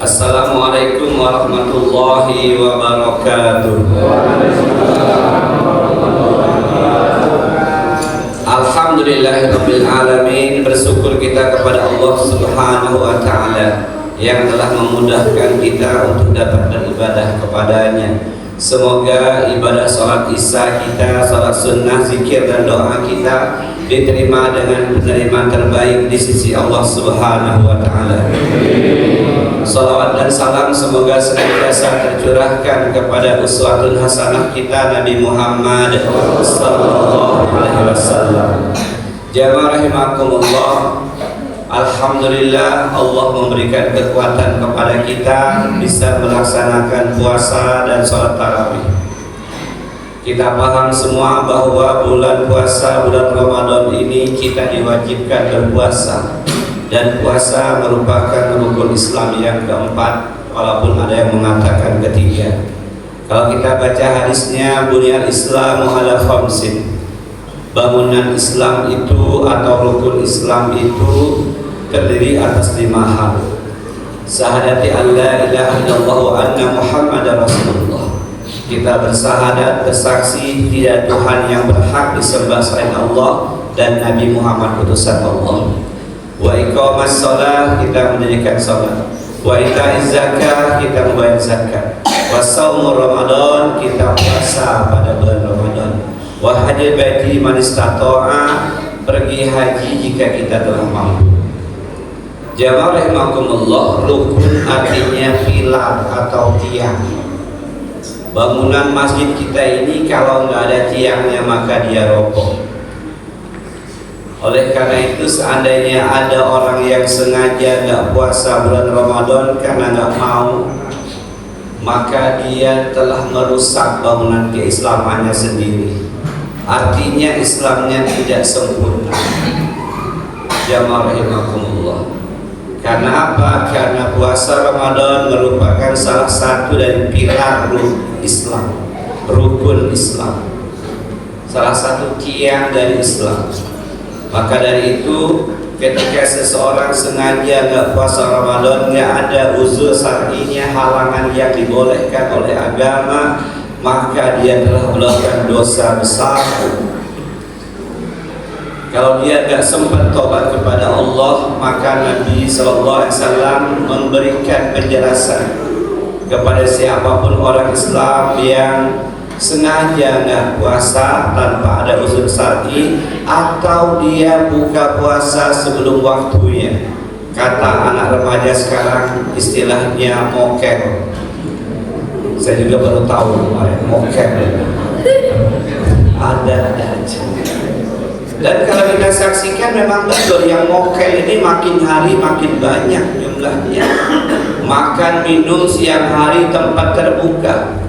Assalamualaikum warahmatullahi wabarakatuh. Alhamdulillahirabbil alamin. Bersyukur kita kepada Allah Subhanahu wa taala yang telah memudahkan kita untuk dapat beribadah kepadanya. Semoga ibadah salat isya kita, salat sunnah, zikir dan doa kita diterima dengan penerimaan terbaik di sisi Allah Subhanahu wa taala. Salawat dan salam semoga senantiasa tercurahkan kepada uswatun hasanah kita Nabi Muhammad sallallahu alaihi wasallam. Jamaah rahimakumullah. Alhamdulillah Allah memberikan kekuatan kepada kita bisa melaksanakan puasa dan sholat tarawih. Kita paham semua bahwa bulan puasa, bulan Ramadan ini kita diwajibkan berpuasa, dan puasa merupakan rukun Islam yang keempat, walaupun ada yang mengatakan ketiga. Kalau kita baca hadisnya, bunyal Islamu ala khamsin, bangunan Islam itu atau rukun Islam itu terdiri atas 5 hal. Syahadati an la ilaha illallah wa anna Muhammadar Rasulullah. Kita bersahadat, bersaksi tidak Tuhan yang berhak disembah selain Allah dan Nabi Muhammad utusan Allah. Wa iqamas shalah, kita mendirikan salat. Wa ita'iz zakah, kita membayar zakat. Wa shaumur Ramadan, kita puasa pada bulan Ramadan. Wa hajjil baiti man istata'a, pergi haji jika kita telah mampu. Jamaah rahimakumullah, rukun artinya pilar atau tiang. Bangunan masjid kita ini kalau nggak ada tiangnya maka dia roboh. Oleh karena itu, seandainya ada orang yang sengaja nggak puasa bulan Ramadan karena nggak mau, maka dia telah merusak bangunan keislamannya sendiri. Artinya Islamnya tidak sempurna. Jamaah rahimakumullah. Karena apa? Karena puasa Ramadan merupakan salah satu dari pilar Islam, rukun Islam, salah satu tiang dari Islam. Maka dari itu, ketika seseorang sengaja nggak puasa Ramadan, nggak ada uzur syar'inya, halangan yang dibolehkan oleh agama, maka dia telah melakukan dosa besar. Kalau dia tidak sempat tobat kepada Allah, maka Nabi SAW memberikan penjelasan kepada siapapun orang Islam yang sengaja nggak puasa tanpa ada uzur syar'i, atau dia buka puasa sebelum waktunya. Kata anak remaja sekarang istilahnya mokel. Saya juga baru tahu kemarin mokel. Ada aja. Dan kalau kita saksikan memang betul yang mokel ini makin hari makin banyak jumlahnya. Makan minum siang hari tempat terbuka.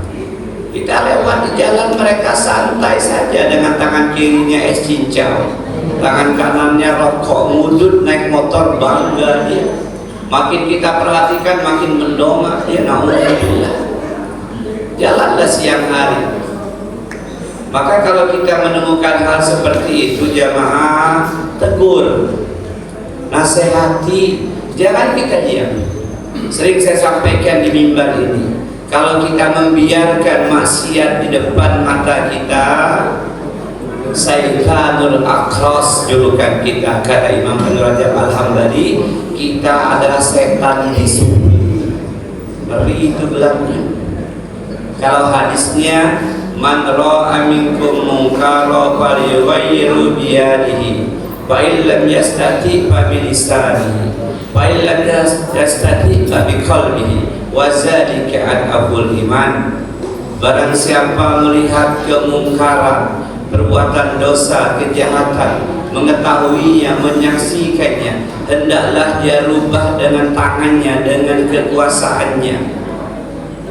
Kita lewat di jalan mereka santai saja dengan tangan kirinya es cincau, tangan kanannya rokok, ngudut naik motor bangga dia. Makin kita perhatikan makin mendongak dia, naudzubillah. Jalanlah siang hari. Maka kalau kita menemukan hal seperti itu, jamaah, tegur, nasihati, jangan kita diam. Sering saya sampaikan di mimbar ini, kalau kita membiarkan maksiat di depan mata kita, Syaitanul Akros julukan kita, kata Imam Ibnu Rajab Al-Hambali, kita adalah setan di sumbi. Ngeri itu gelapnya. Kalau hadisnya, man ra'a minkum munkara falyughayyirhu bi yadihi, fa in lam yastati' fa bi lisanihi, fa in lam yastati' fa bi qalbihi, wa dzalika adabul iman. Barang siapa melihat kemungkaran, perbuatan dosa, kejahatan, mengetahuinya, menyaksikannya, hendaklah dia rubah dengan tangannya, dengan kekuasaannya.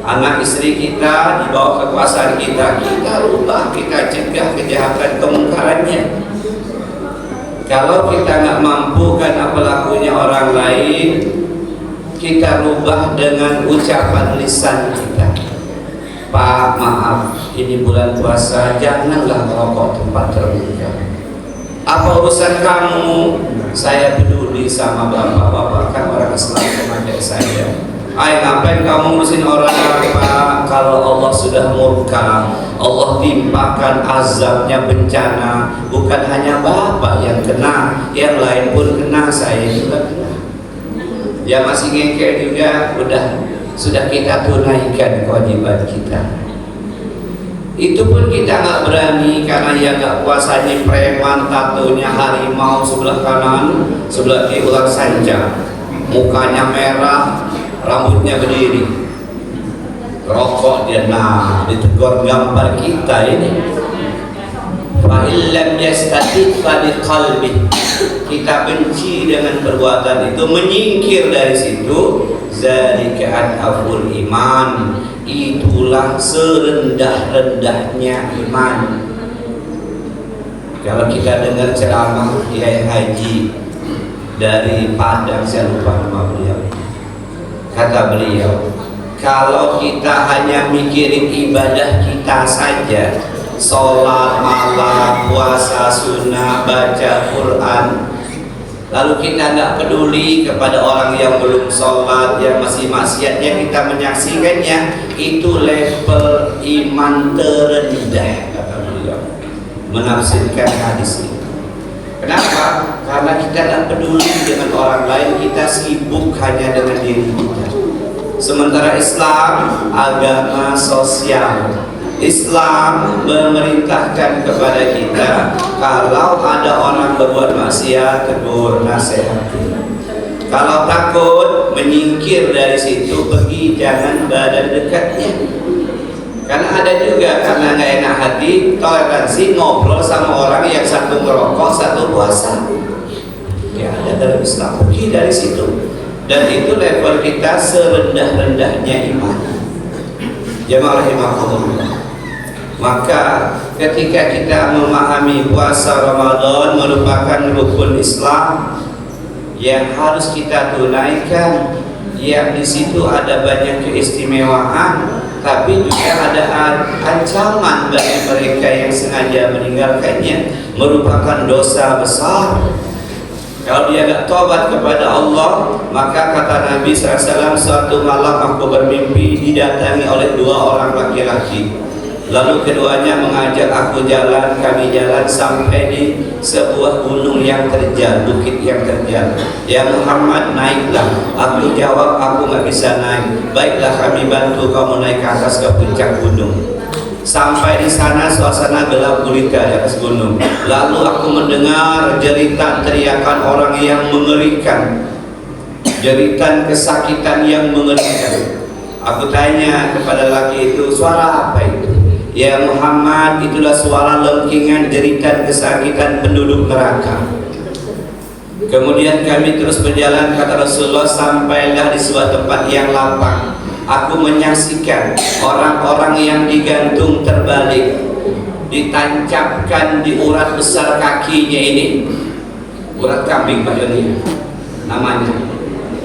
Anak istri kita di bawah kekuasaan kita, kita rubah, kita cegah kejahatan kemungkarannya. Kalau kita nggak mampu karena pelakunya orang lain, kita rubah dengan ucapan lisan kita. Pak, maaf, ini bulan puasa, janganlah merokok tempat terbuka. Apa urusan kamu? Saya peduli sama bapak-bapak, kan orang Islam remaja saya. Ay, ngapain kamu ngurusin orang apa? Kalau Allah sudah murka, Allah timpakan azabnya, bencana. Bukan hanya bapak yang kena, yang lain pun kena, saya juga kena. Ya masih ngengkel juga, sudah kita tunaikan kewajiban kita. Itu pun kita nggak berani karena yang nggak puasanya preman, tatonya harimau sebelah kanan, sebelah kiri ular sanca, mukanya merah, rambutnya berdiri, rokok dia. Nah, ditegur gambar kita ini. Fa'illam yastatid fadiqalbi, kita benci dengan perbuatan itu, menyingkir dari situ. Zalika adhaful iman, itulah serendah-rendahnya iman. Kalau kita dengar ceramah Kiai Haji dari Padang, saya lupa nama beliau, kata beliau, kalau kita hanya mikirin ibadah kita saja, sholat malam, puasa sunnah, baca Quran, lalu kita nggak peduli kepada orang yang belum sholat, yang masih maksiatnya, kita menyaksikannya, itu level iman terendah, kata beliau menafsirkan hadis itu. Kenapa? Karena kita nggak peduli dengan orang lain, kita sibuk hanya dengan diri kita. Sementara Islam agama sosial. Islam memerintahkan kepada kita, kalau ada orang berbuat maksiat, tegur, nasihati. Kalau takut, menyingkir dari situ, pergi, jangan berada dekatnya. Karena ada juga karena nggak enak hati, toleransi ngobrol sama orang yang satu merokok, satu puasa. Ya, ada dalam Islam, pergi dari situ. Dan itu level kita serendah-rendahnya iman. Jamaah rahimakumullah. Maka ketika kita memahami puasa Ramadan merupakan rukun Islam yang harus kita tunaikan, yang di situ ada banyak keistimewaan, tapi juga ada ancaman bagi mereka yang sengaja meninggalkannya, merupakan dosa besar. Kalau dia tidak tobat kepada Allah, maka kata Nabi SAW, suatu malam aku bermimpi didatangi oleh dua orang laki-laki. Lalu keduanya mengajak aku jalan, kami jalan sampai di sebuah gunung yang terjal, bukit yang terjal. Ya Muhammad, naiklah. Aku jawab, aku nggak bisa naik. Baiklah, kami bantu kamu naik ke atas ke puncak gunung. Sampai di sana suasana gelap gulita di atas gunung. Lalu aku mendengar jeritan teriakan orang yang mengerikan, jeritan kesakitan yang mengerikan. Aku tanya kepada laki itu, suara apa itu? Ya Muhammad, itulah suara lengkingan jeritan kesakitan penduduk neraka. Kemudian kami terus berjalan, kata Rasulullah, sampailah di sebuah tempat yang lapang. Aku menyaksikan orang-orang yang digantung terbalik, ditancapkan di urat besar kakinya ini, urat kambing Pak Yoni namanya.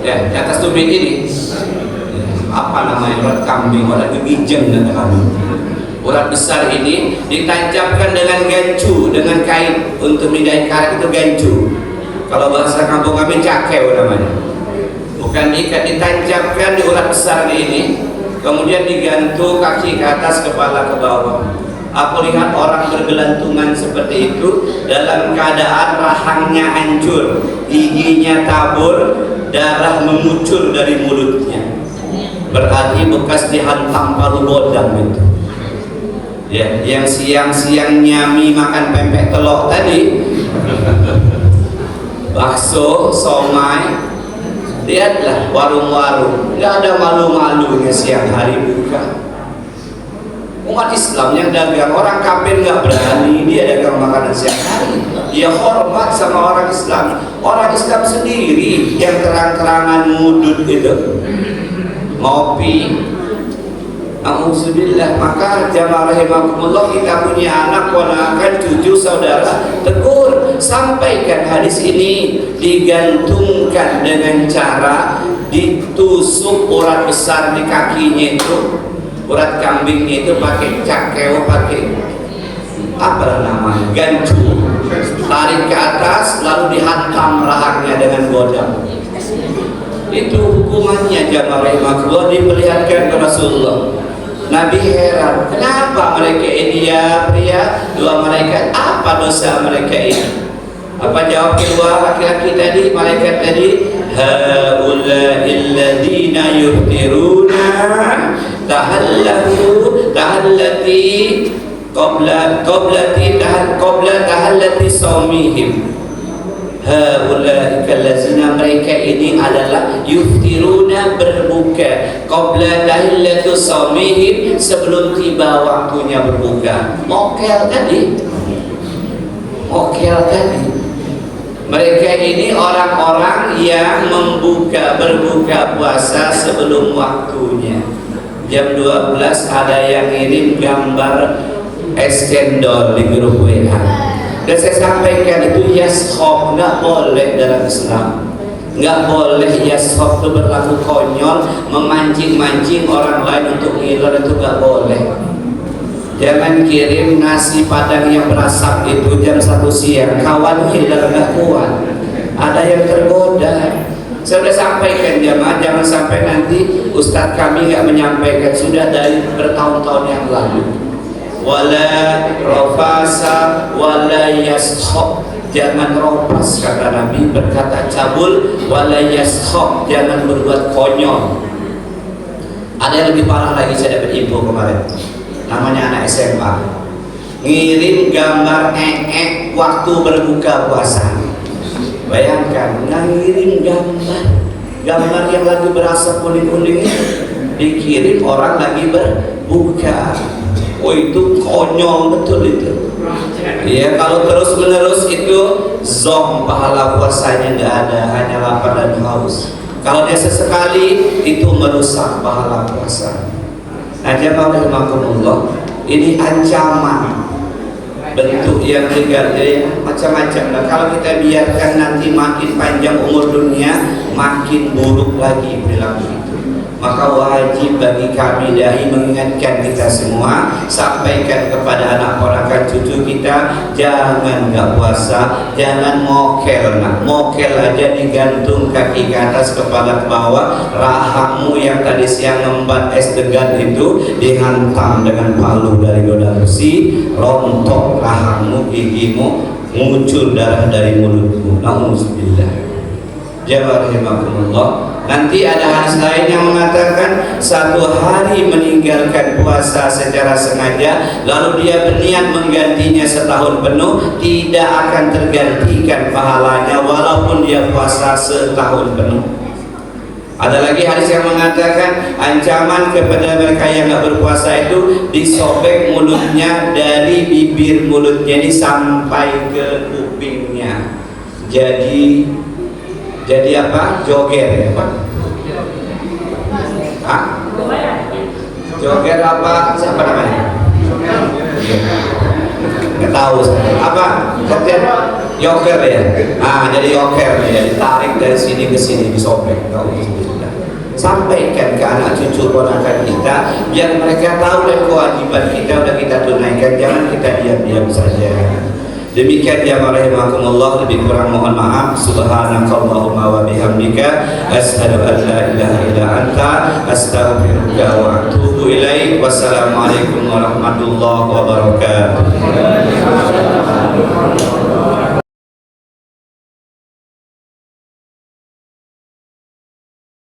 Ya, di atas tubing ini apa namanya, urat kambing, urat gegijeng dan kambing. Urat besar ini ditancapkan dengan gancu, dengan kain untuk mindai karet, itu gancu. Kalau bahasa kampung kami cakeu namanya. Bukan diikat, ditancapkan di urat besar ini, kemudian digantung kaki ke atas, kepala ke bawah. Aku lihat orang bergelantungan seperti itu dalam keadaan rahangnya hancur, giginya tabur, darah mengucur dari mulutnya. Berarti bekas dihantam palu bodang itu. Ya, yang siang-siang nyami makan pempek telur tadi, bakso, somai, lihatlah warung-warung, nggak ada malu-malunya siang hari buka. Umat Islam yang dagang, orang kafir nggak berani dia dagang makanan siang hari. Dia hormat sama orang Islam. Orang Islam sendiri yang terang-terangan mudut itu, ngopi. Alhamdulillah. Maka jamaah rahimakumullah, kita punya anak, ponakan, cucu, saudara, tegur, sampaikan hadis ini, digantungkan dengan cara ditusuk urat besar di kakinya itu, urat kambing itu pakai cakeo, pakai apa namanya, gancu, tarik ke atas lalu dihantam rahangnya dengan godam. Itu hukumannya jamaah rahimakumullah, diperlihatkan ke Rasulullah. Nabi heran, kenapa mereka ini ya pria dua malaikat, apa dosa mereka ini? Apa jawab kedua laki-lati tadi, malaikat tadi? Haula'il ladzina yuhtiruna tahallati qabla tahallati saumihim. Haula'il ladzina, mereka ini adalah yuftiruna, berbuka qabla tahallati saumihim, sebelum tiba waktunya berbuka. Mokel tadi. Mereka ini orang-orang yang berbuka puasa sebelum waktunya. Jam 12 ada yang ngirim gambar es cendol di grup WA. Dan saya sampaikan itu yashop, nggak boleh dalam Islam. Nggak boleh yashop, itu berlaku konyol, memancing-mancing orang lain untuk ngiler, itu nggak boleh. Jangan kirim nasi padang yang berasap itu jam 1 siang, kawan hilang gak kuat, ada yang tergoda. Saya sudah sampaikan jamaah, jangan sampai nanti ustadz kami gak menyampaikan, sudah dari bertahun-tahun yang lalu. Wala rofasa wala yashok, jangan ropas kata Nabi, berkata cabul. Wala yashok, jangan berbuat konyol. Ada yang lebih parah lagi, saya dapat info kemarin, namanya anak SMA, ngirim gambar waktu berbuka puasa. Bayangkan, ngirim gambar yang lagi berasap kuning-kuning, dikirim orang lagi berbuka. Oh, itu konyol betul itu. Ya, kalau terus menerus itu zom, pahala puasanya nggak ada, hanya lapar dan haus. Kalau dia sesekali, itu merusak pahala puasa. Nah, jamaah rahimakumullah, ini ancaman bentuk yang macam-macam. Nah, kalau kita biarkan nanti makin panjang umur dunia, makin buruk lagi perilaku itu. Maka wajib bagi kami dai mengingatkan kita semua, sampaikan kepada anak ponakan cucu kita, jangan nggak puasa, jangan mokel. Nah, mokel aja digantung kaki ke atas, kepala ke bawah, rahangmu yang tadi siang ngembat es degan itu dihantam dengan palu dari noda besi, rontok rahangmu, gigimu, muncul darah dari mulutmu. Nauzubillah. Jamaah rahimakumullah. Nanti ada hadis lain yang mengatakan satu hari meninggalkan puasa secara sengaja, lalu dia berniat menggantinya setahun penuh, tidak akan tergantikan pahalanya walaupun dia puasa setahun penuh. Ada lagi hadis yang mengatakan ancaman kepada mereka yang tidak berpuasa itu disobek mulutnya dari bibir mulutnya ini sampai ke kupingnya. Jadi apa? Joger ya Pak? Hah? Joger apa? Siapa namanya? Nggak tahu apa? Joger ya? Jadi joger ya, ditarik dari sini ke sini, disobek. Sampaikan ke anak cucu ponakan kita, biar mereka tahu dan kewajiban kita udah kita tunaikan, jangan kita diam-diam saja. Demikian jamaah rahimakumullah, lebih kurang mohon maaf. Subhanakallahumma wa bihamdika, asyhadu an la ilaha illa anta, astaghfiruka wa atubu ilaik. Wassalamualaikum warahmatullahi wabarakatuh.